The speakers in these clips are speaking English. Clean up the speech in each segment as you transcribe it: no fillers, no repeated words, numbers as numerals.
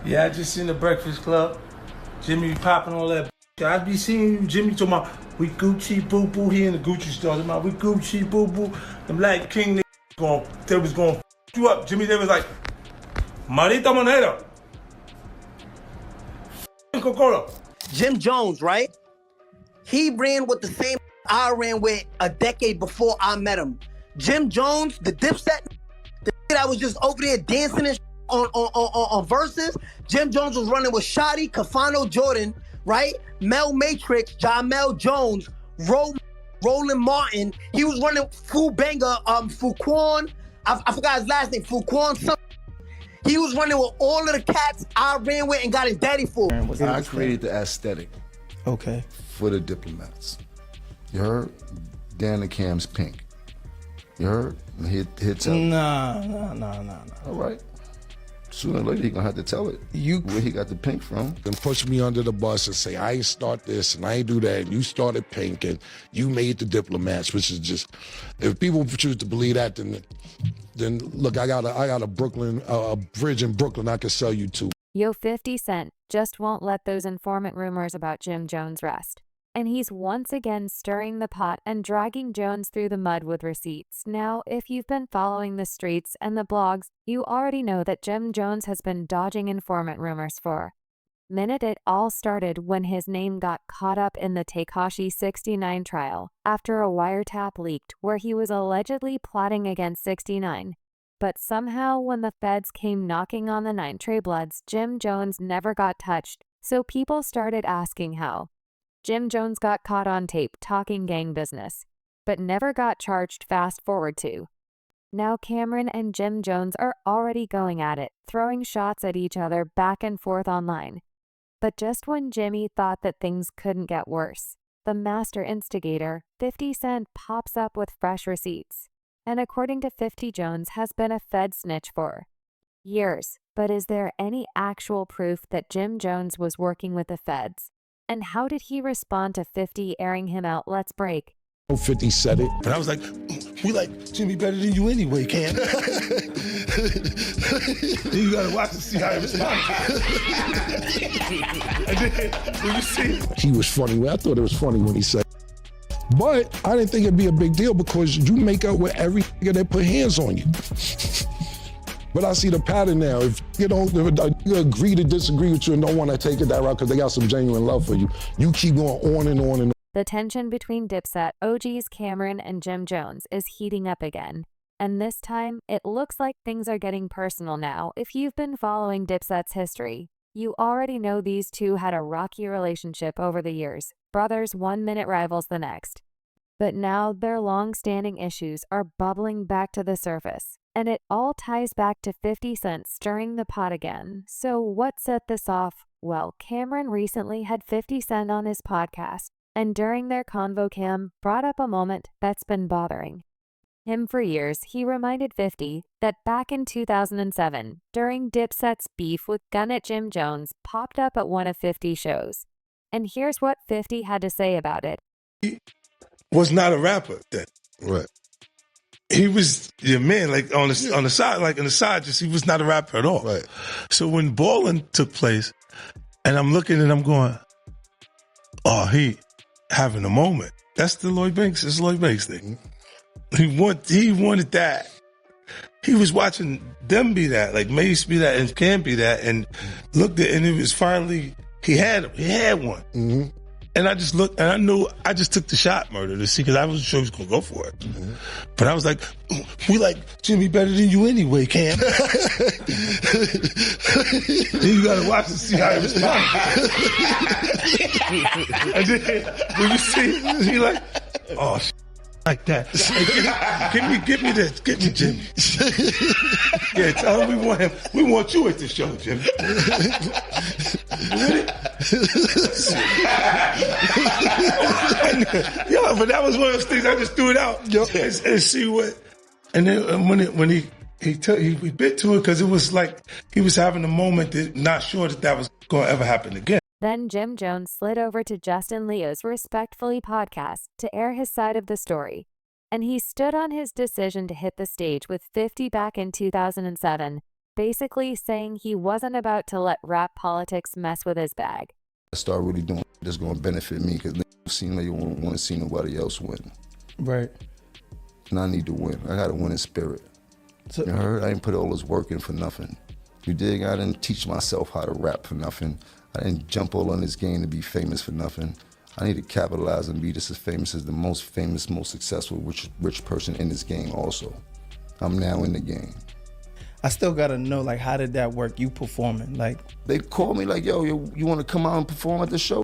Yeah, I just seen the Breakfast Club. Jimmy popping all that. I be seeing you, Jimmy talking about we Gucci boo boo. He in the Gucci store. Talking about we Gucci boo boo. Them Light King they was going you up, Jimmy. They was like, Marita Monero. Coca-Cola. Jim Jones, right? He ran with the same I ran with a decade before I met him. Jim Jones, the Dipset, the that was just over there dancing and on verses. Jim Jones was running with Shotty, Cafano Jordan, right? Mel Matrix, Jamel Jones, Roland Martin. He was running Fu Banger, Fuquan. I forgot his last name, Fuquan something. He was running with all of the cats I ran with and got his daddy for. I created the aesthetic. Okay. For the Diplomats. You heard? Dan and Cam's Pink. You heard? He'll tell you. Nah. All right. Sooner or later, he gonna have to tell it. Where he got the Pink from. And push me under the bus and say, I ain't start this and I ain't do that. And you started Pink and you made the Diplomats, which is just, if people choose to believe that, then look, I got a bridge in Brooklyn I can sell you to. Yo, 50 Cent just won't let those informant rumors about Jim Jones rest. And he's once again stirring the pot and dragging Jones through the mud with receipts. Now, if you've been following the streets and the blogs, you already know that Jim Jones has been dodging informant rumors for a minute. It all started when his name got caught up in the Tekashi 69 trial after a wiretap leaked where he was allegedly plotting against 69. But somehow when the feds came knocking on the 9 Trey Bloods, Jim Jones never got touched, so people started asking how. Jim Jones got caught on tape talking gang business, but never got charged. Fast forward to now, Cameron and Jim Jones are already going at it, throwing shots at each other back and forth online. But just when Jimmy thought that things couldn't get worse, the master instigator, 50 Cent, pops up with fresh receipts. And according to 50 Jones, has been a Fed snitch for years. But is there any actual proof that Jim Jones was working with the feds? And how did he respond to 50 airing him out? Let's break. 50 said it. And I was like, we like Jimmy better than you anyway, Cam. Then you gotta watch to see how he responds. And then you see, He was funny. I thought it was funny when he said but I didn't think it'd be a big deal because you make up with every nigga that put hands on you. But I see the pattern now. If you agree to disagree with you and don't want to take it that route because they got some genuine love for you, you keep going on and on and on. The tension between Dipset, OGs Cameron and Jim Jones is heating up again. And this time, it looks like things are getting personal now. If you've been following Dipset's history, you already know these two had a rocky relationship over the years. Brothers 1 minute, rivals the next. But now their long-standing issues are bubbling back to the surface. And it all ties back to 50 Cent stirring the pot again. So what set this off? Well, Cameron recently had 50 Cent on his podcast, and during their convo, Cam brought up a moment that's been bothering him for years. He reminded 50 that back in 2007, during Dipset's beef with Gunna, Jim Jones popped up at one of 50's shows. And here's what 50 had to say about it. he was not a rapper then. Right. He was your man, like on the side, like on the side, just he was not a rapper at all. Right. So when balling took place, and I'm looking and I'm going, oh, he having a moment. That's the Lloyd Banks. It's Lloyd Banks thing. He wanted that. He was watching them be that, like Mace be that, and Cam be that, and looked at, and it was finally he had him. He had one. Mm-hmm. And I just looked, and I knew, I just took the shot, Murder, to see, because I wasn't sure he was going to go for it. Mm-hmm. But I was like, we like Jimmy better than you anyway, Cam. Then you got to watch to see how he responds. And then when you see, he like, oh, like that. Hey, give me this. Give me Jimmy. Yeah, tell him we want him. We want you at the show, Jimmy. Yo, but that was one of those things I just threw it out and see what. And then when he bit to it because it was like he was having a moment that not sure that was going to ever happen again. Then Jim Jones slid over to Justin Leo's Respectfully podcast to air his side of the story. And he stood on his decision to hit the stage with 50 back in 2007 basically saying he wasn't about to let rap politics mess with his bag. I start really doing that's gonna benefit me because it seems like you don't want to see nobody else win. Right. And I need to win. I gotta win in spirit. So, You heard? I didn't put all this work in for nothing. You dig? I didn't teach myself how to rap for nothing. I didn't jump all on this game to be famous for nothing. I need to capitalize and be just as famous as the most famous, most successful, rich person in this game also. I'm now in the game. I still gotta know, like, how did that work? You performing, like, They call me like, yo, you want to come out and perform at the show?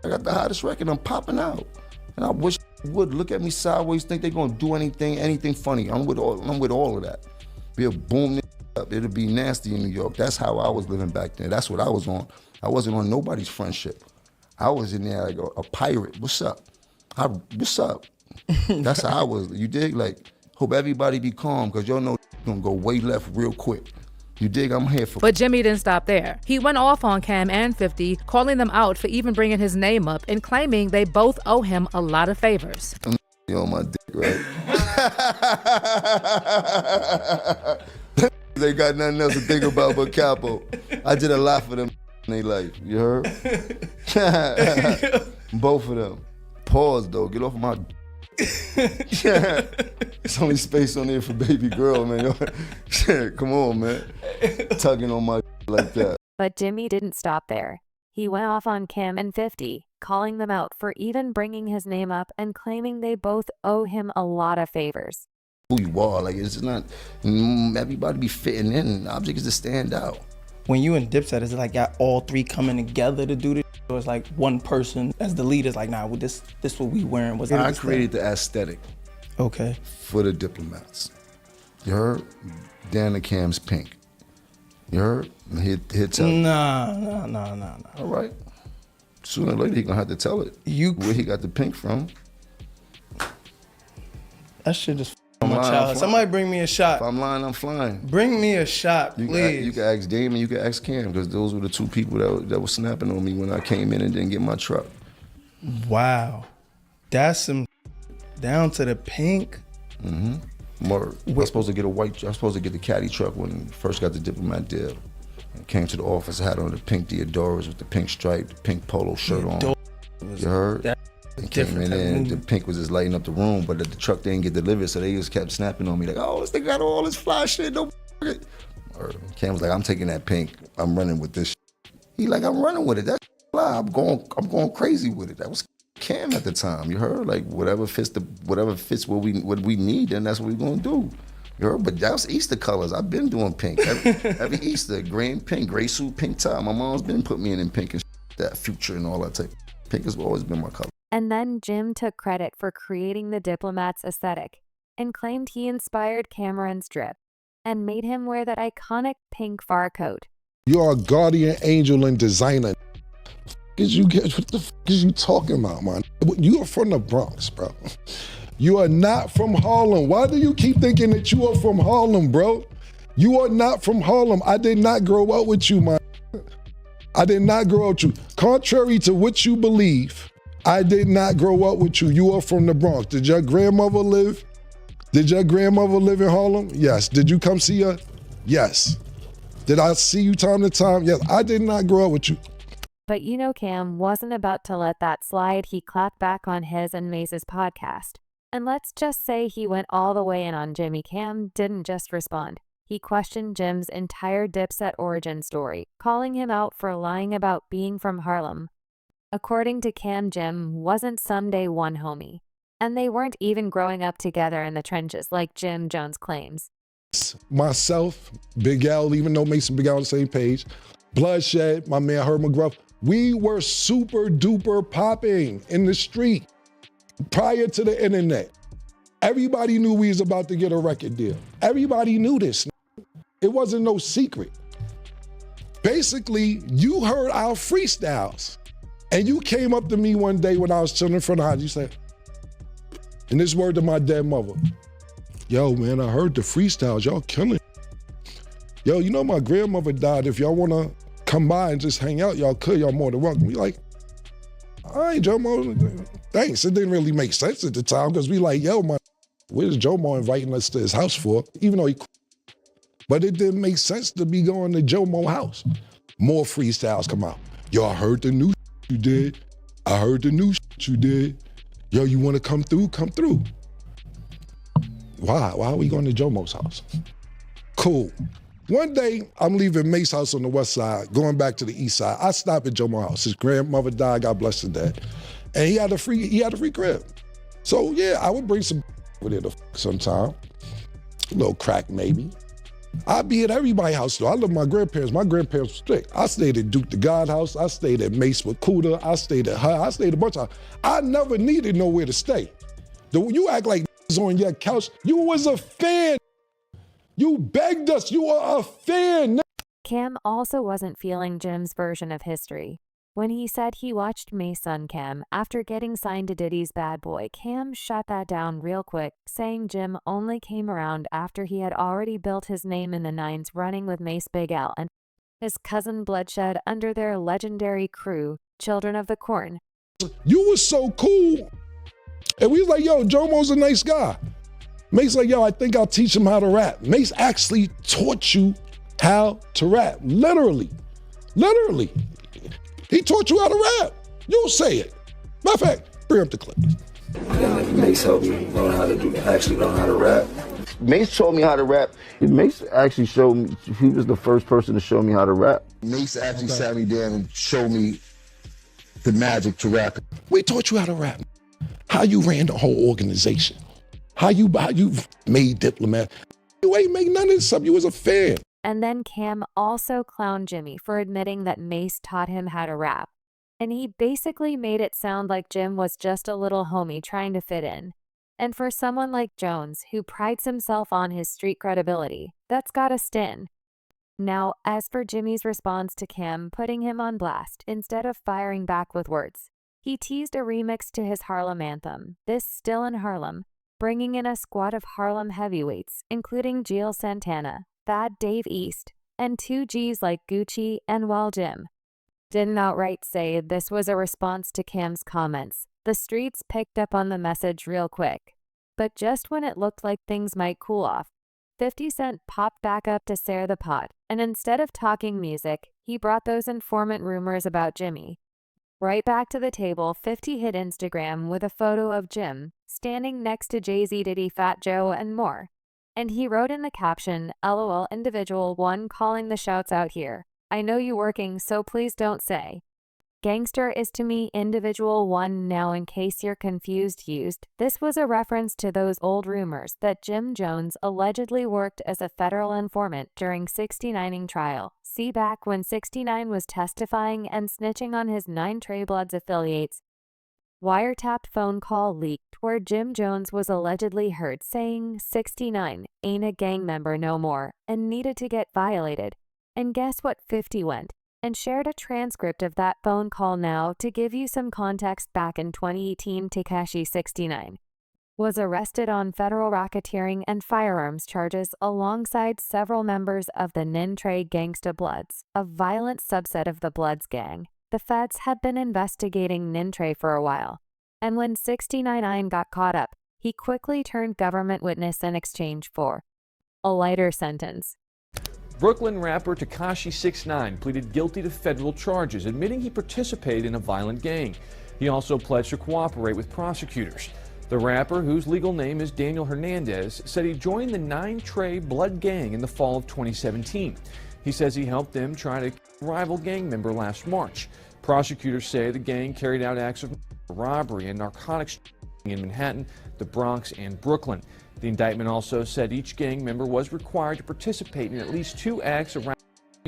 I got the hottest record, I'm popping out. And I wish they would look at me sideways, think they're gonna do anything funny. I'm with all of that. We'll boom this up, it'll be nasty in New York. That's how I was living back then. That's what I was on. I wasn't on nobody's friendship. I was in there like a pirate. What's up? What's up? That's how I was. You dig? Like, hope everybody be calm, because y'all know gonna go way left real quick. You dig? I'm here for. But Jimmy didn't stop there. He went off on Cam and 50, calling them out for even bringing his name up and claiming they both owe him a lot of favors. I'm on my dick, right? They got nothing else to think about but Capo. I did a lot for them in their life. You heard? Both of them. Pause though. Get off my. It's only space on there for baby girl, man. Come on, man. Tugging on my like that. But Jimmy didn't stop there. He went off on Cam and 50, calling them out for even bringing his name up and claiming they both owe him a lot of favors. Who you are, like, it's not everybody be fitting in. The object is to stand out. when you in Dipset, is it like got all three coming together to do this? Or it's like one person as the leader is like, nah, well, this what we wearing. Was I created the aesthetic. Okay. For the diplomats. You heard? Dan the Cam's pink. You heard? He'll tell you. Nah. All right. Sooner or later, he gonna have to tell it. Where he got the pink from. That shit just my child. Somebody bring me a shot. If I'm lying, I'm flying. Bring me a shot, please. You can ask Damon, you can ask Cam, because those were the two people that were snapping on me when I came in and didn't get my truck. Wow. That's some down to the pink. Mm-hmm. I was supposed to get I was supposed to get the caddy truck when I first got the diplomat deal. I came to the office, I had on the pink Diodoras with the pink stripe, the pink polo shirt on. You heard? And came in there, and the pink was just lighting up the room, but the truck didn't get delivered, so they just kept snapping on me like, oh, this nigga got all this fly shit, don't it. Or Cam was like, I'm taking that pink, I'm running with this shit. He like, I'm running with it, that's fly, I'm going crazy with it. That was Cam at the time, you heard? Like, whatever fits what we need, then that's what we gonna do. You heard? But that was Easter colors. I've been doing pink. Every Easter, gray and pink, gray suit, pink tie. My mom's been putting me in pink and that future and all that type. Pink has always been my color. And then Jim took credit for creating the diplomat's aesthetic and claimed he inspired Cameron's drip and made him wear that iconic pink fur coat. You are a guardian angel and designer. What the fuck is you talking about, man? You are from the Bronx, bro. You are not from Harlem. Why do you keep thinking that you are from Harlem, bro? You are not from Harlem. I did not grow up with you, man. I did not grow up with you. Contrary to what you believe, I did not grow up with you. You are from the Bronx. Did your grandmother live? Did your grandmother live in Harlem? Yes. Did you come see her? Yes. Did I see you time to time? Yes. I did not grow up with you. But you know Cam wasn't about to let that slide. He clapped back on his and Maze's podcast. And let's just say he went all the way in on Jimmy. Cam didn't just respond. He questioned Jim's entire Dipset origin story, calling him out for lying about being from Harlem. According to Cam, Jim wasn't some day one homie, and they weren't even growing up together in the trenches like Jim Jones claims. Myself, Big L, even though Mason Big L on the same page, Bloodshed, my man Herb McGruff, we were super duper popping in the street prior to the internet. Everybody knew we was about to get a record deal. Everybody knew this. It wasn't no secret. Basically, you heard our freestyles. And you came up to me one day when I was chilling in front of the house, you said, and this word to my dead mother, yo, man, I heard the freestyles, y'all killing. Yo, you know my grandmother died. If y'all wanna come by and just hang out, y'all could, y'all more than welcome. We like, all right, Jomo, thanks. It didn't really make sense at the time because we like, yo, man, where's Jomo inviting us to his house for? Even though he, But it didn't make sense to be going to Jomo house. More freestyles come out. Yo, I heard the new you did. I heard the new you did. Yo, you want to come through? Come through. Why? Why are we going to Jomo's house? Cool. One day, I'm leaving Mace's house on the west side, going back to the east side. I stop at Jomo's house. His grandmother died, God bless her dad. And he had a free crib. So yeah, I would bring some over there to sometime. A little crack maybe. I'd be at everybody's house though. I love my grandparents. My grandparents were strict. I stayed at Duke the God house. I stayed at Mace with Cuda. I stayed at her. I stayed a bunch of. I never needed nowhere to stay. You act like on your couch. You was a fan. You begged us. You were a fan. Cam also wasn't feeling Jim's version of history. When he said he watched Mace on Cam after getting signed to Diddy's Bad Boy, Cam shut that down real quick, saying Jim only came around after he had already built his name in the nines running with Mace Big L and his cousin Bloodshed under their legendary crew, Children of the Corn. You was so cool. And we was like, yo, Jomo's a nice guy. Mace like, yo, I think I'll teach him how to rap. Mace actually taught you how to rap, literally. Literally. He taught you how to rap. You'll say it. Matter of fact, bring up the clip. Mace helped me learn how to rap. Mace taught me how to rap. Mace actually showed me, he was the first person to show me how to rap. Mace actually sat me down and showed me the magic to rap. We taught you how to rap. How you ran the whole organization. How you made Diplomat. You ain't make none of this stuff. You was a fan. And then Cam also clowned Jimmy for admitting that Mace taught him how to rap. And he basically made it sound like Jim was just a little homie trying to fit in. And for someone like Jones, who prides himself on his street credibility, that's gotta sting. Now, as for Jimmy's response to Cam putting him on blast instead of firing back with words, he teased a remix to his Harlem anthem, This Still in Harlem, bringing in a squad of Harlem heavyweights, including Jill Santana, Thad Dave East, and 2Gs like Gucci and Wall Jim. Didn't outright say this was a response to Cam's comments. The streets picked up on the message real quick. But just when it looked like things might cool off, 50 Cent popped back up to stir the pot, and instead of talking music, he brought those informant rumors about Jimmy. Right back to the table, 50 hit Instagram with a photo of Jim standing next to Jay-Z, Diddy, Fat Joe, and more. And he wrote in the caption, LOL individual 1 calling the shouts out here. I know you working, so please don't say. Gangster is to me individual 1 now in case you're confused used. This was a reference to those old rumors that Jim Jones allegedly worked as a federal informant during 69ing trial. See back when 69 was testifying and snitching on his 9 Trey Bloods affiliates. Wiretapped phone call leaked where Jim Jones was allegedly heard saying 69 ain't a gang member no more and needed to get violated. And guess what 50 went and shared a transcript of that phone call now to give you some context. Back in 2018, Tekashi 69 was arrested on federal racketeering and firearms charges alongside several members of the Nin Trey Gangsta Bloods, a violent subset of the Bloods gang. The feds had been investigating Nin Trey for a while, and when 69 got caught up, he quickly turned government witness in exchange for a lighter sentence. Brooklyn rapper Tekashi 69 pleaded guilty to federal charges, admitting he participated in a violent gang. He also pledged to cooperate with prosecutors. The rapper, whose legal name is Daniel Hernandez, said he joined the 9 Trey Blood gang in the fall of 2017. He says he helped them try to kill a rival gang member last March. Prosecutors say the gang carried out acts of robbery and narcotics in Manhattan, the Bronx, and Brooklyn. The indictment also said each gang member was required to participate in at least 2 acts of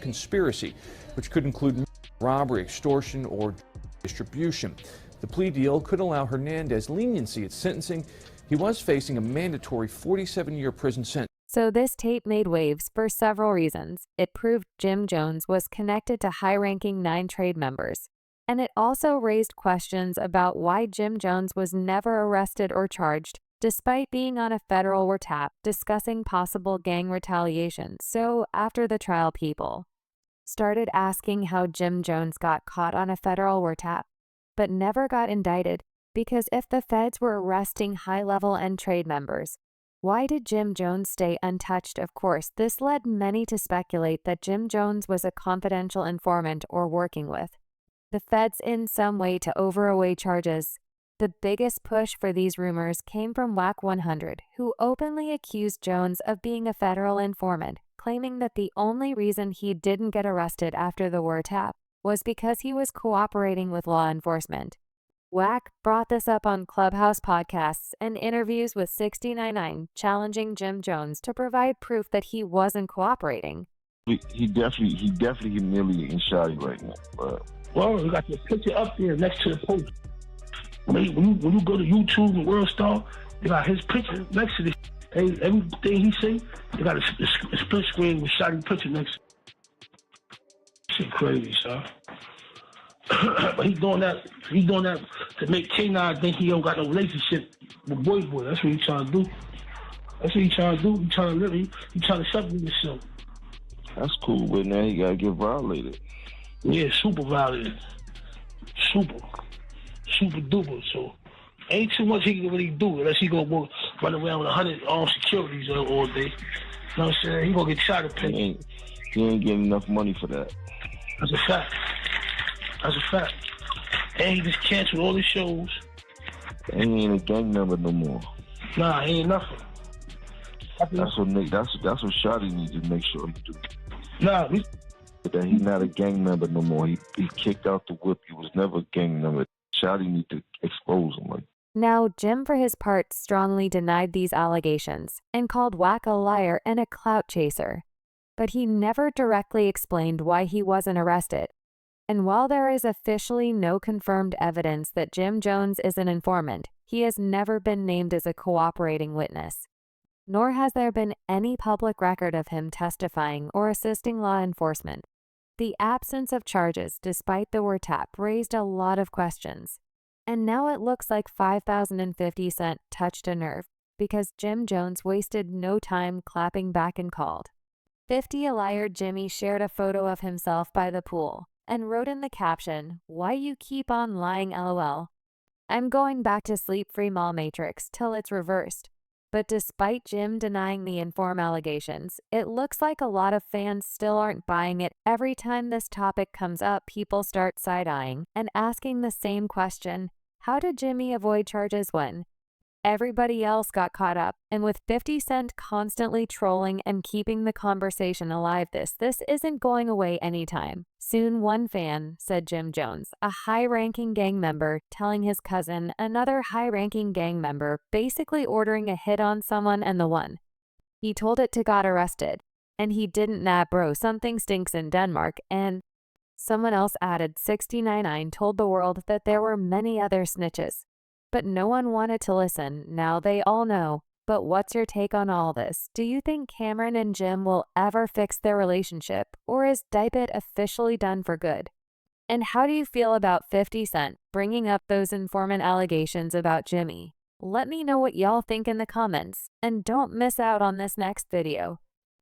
conspiracy, which could include robbery, extortion, or distribution. The plea deal could allow Hernandez leniency at sentencing. He was facing a mandatory 47-year prison sentence. So this tape made waves for several reasons. It proved Jim Jones was connected to high-ranking 9 Trade members. And it also raised questions about why Jim Jones was never arrested or charged, despite being on a federal wiretap discussing possible gang retaliation. So after the trial, people started asking how Jim Jones got caught on a federal wiretap, but never got indicted, because if the feds were arresting high-level and trade members, Why did Jim Jones stay untouched? Of course, this led many to speculate that Jim Jones was a confidential informant or working with the feds in some way to overweigh charges. The biggest push for these rumors came from Wack 100, who openly accused Jones of being a federal informant, claiming that the only reason he didn't get arrested after the wiretap was because he was cooperating with law enforcement. Wack brought this up on Clubhouse podcasts and interviews with 699, challenging Jim Jones to provide proof that he wasn't cooperating. He definitely humiliating Shotty right now. Well, you got the picture up there next to the post. When you go to YouTube and World Star, they got his picture next to this. Hey, everything he say, they got a split screen with Shotty picture next to it. Shit crazy, son. But he doing that to make K9 think he don't got no relationship with Boy. That's what he trying to do. He trying to live. He trying to separate himself. That's cool, but now he gotta get violated. Yeah, super violated. Super duper. So ain't too much he can really do unless he gonna run around with 100 armed securities all day. You know what I'm saying? He gonna get shot at pay. He ain't getting enough money for that. That's a fact. And he just canceled all his shows. And he ain't a gang member no more. Nah, he ain't nothing. That's what Shotty needs to make sure he do. Nah, that he's not a gang member no more. He kicked out the whip. He was never a gang member. Shotty need to expose him. Now, Jim, for his part, strongly denied these allegations and called Wack a liar and a clout chaser. But he never directly explained why he wasn't arrested. And while there is officially no confirmed evidence that Jim Jones is an informant, he has never been named as a cooperating witness. Nor has there been any public record of him testifying or assisting law enforcement. The absence of charges, despite the wiretap, raised a lot of questions. And now it looks like 5050 Cent touched a nerve, because Jim Jones wasted no time clapping back and called. 50 a liar Jimmy shared a photo of himself by the pool and wrote in the caption, "Why you keep on lying, LOL. I'm going back to sleep-free mall matrix till it's reversed." But despite Jim denying the inform allegations, it looks like a lot of fans still aren't buying it. Every time this topic comes up, people start side-eyeing and asking the same question: how did Jimmy avoid charges when everybody else got caught up? And with 50 Cent constantly trolling and keeping the conversation alive, this isn't going away anytime soon. One fan said Jim Jones, a high-ranking gang member, telling his cousin, another high-ranking gang member, basically ordering a hit on someone, and the one he told it to got arrested. And he didn't. Nah, bro, something stinks in Denmark. And someone else added, 699 told the world that there were many other snitches. But no one wanted to listen. Now they all know. But what's your take on all this? Do you think Cameron and Jim will ever fix their relationship? Or is Dipset officially done for good? And how do you feel about 50 Cent bringing up those informant allegations about Jimmy? Let me know what y'all think in the comments. And don't miss out on this next video.